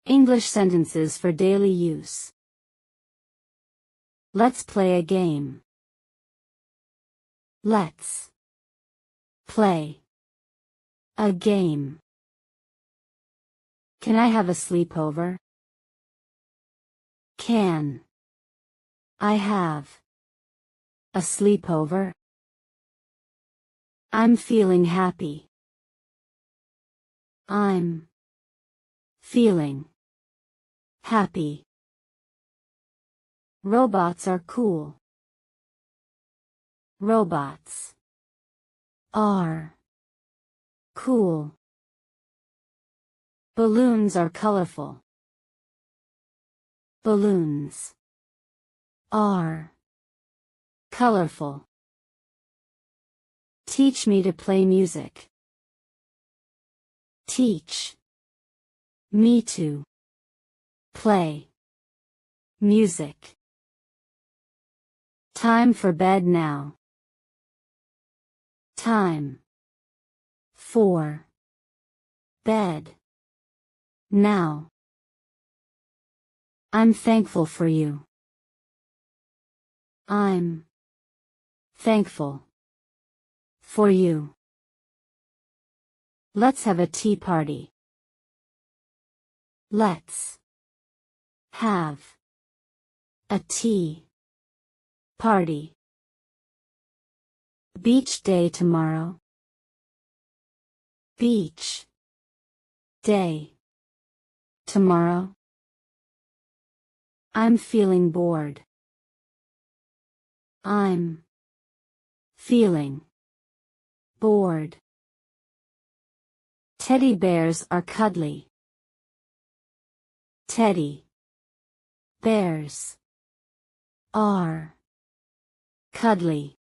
English sentences for daily use. Let's play a game. Let's play a game. Can I have a sleepover? Can I have a sleepover? I'm feeling happy. I'm feeling happy. Robots are cool. Robots are cool. Balloons are colorful. Balloons are colorful. Teach me to play music. Teach me to play music. Time for bed now. Time for bed now. I'm thankful for you. I'm thankful for you. Let's have a tea party. Let's have a tea party. Beach day tomorrow. Beach day tomorrow. I'm feeling bored. I'm feeling bored. Teddy bears are cuddly. Teddy bears are cuddly.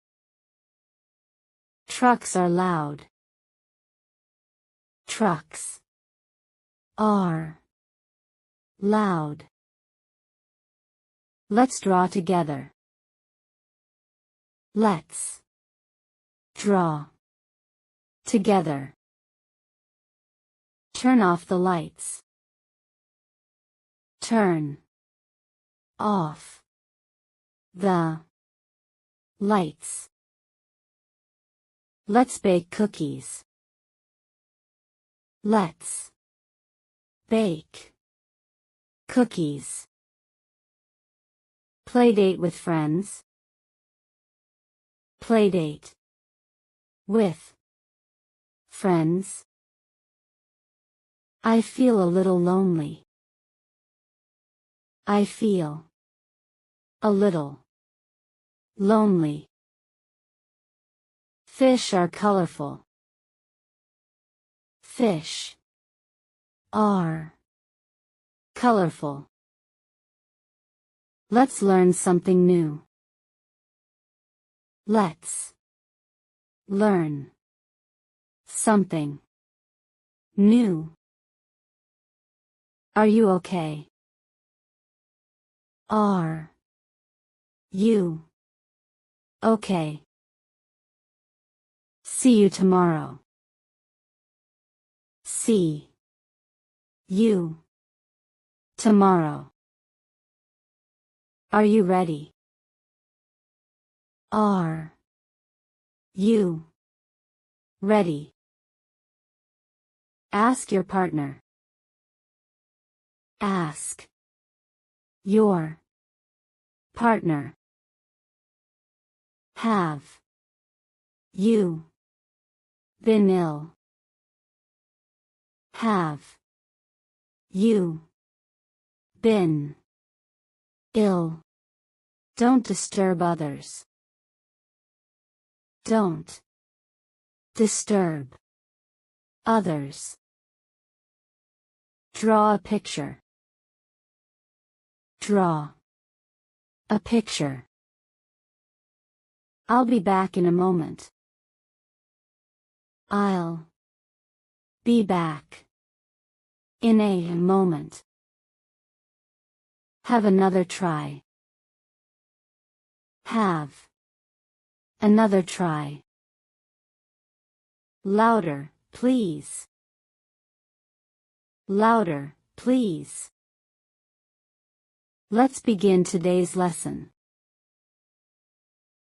Trucks are loud. Trucks are loud. Let's draw together. Let's draw together. Turn off the lights. Turn off the lights. Let's bake cookies. Let's bake cookies. Playdate with friends. Playdate with friends. I feel a little lonely. I feel a little lonely. Fish are colorful. Fish are colorful. Let's learn something new. Let's learn something new. Are you okay? Are you okay? See you tomorrow. See you tomorrow. Are you ready? Are you ready? Ask your partner. Ask your partner. Have you been ill? Have you been ill? Don't disturb others. Don't disturb others. Draw a picture. Draw a picture. I'll be back in a moment. I'll be back in a moment. Have another try. Have another try. Louder, please. Louder, please. Let's begin today's lesson.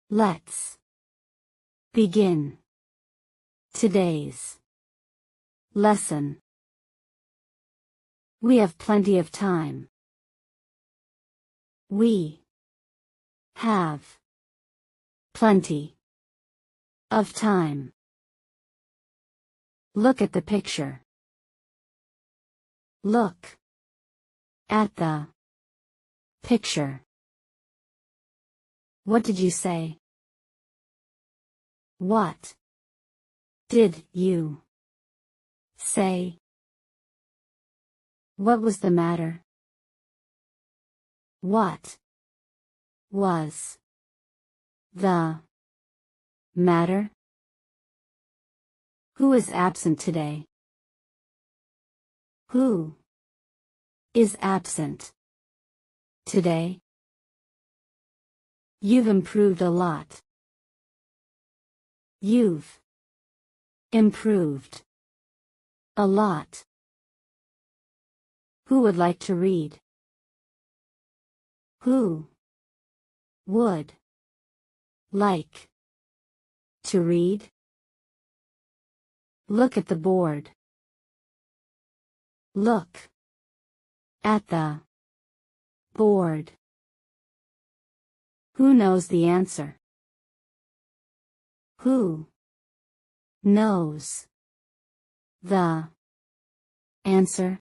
Let's begin today's lesson. We have plenty of time. We have plenty of time. Look at the picture. Look at the picture. What did you say? What did you say? What was the matter? What was the matter? Who is absent today? Who is absent today? You've improved a lot. You've improved a lot. Who would like to read? Who would like to read? Look at the board. Look at the board. Who knows the answer? Who knows the answer?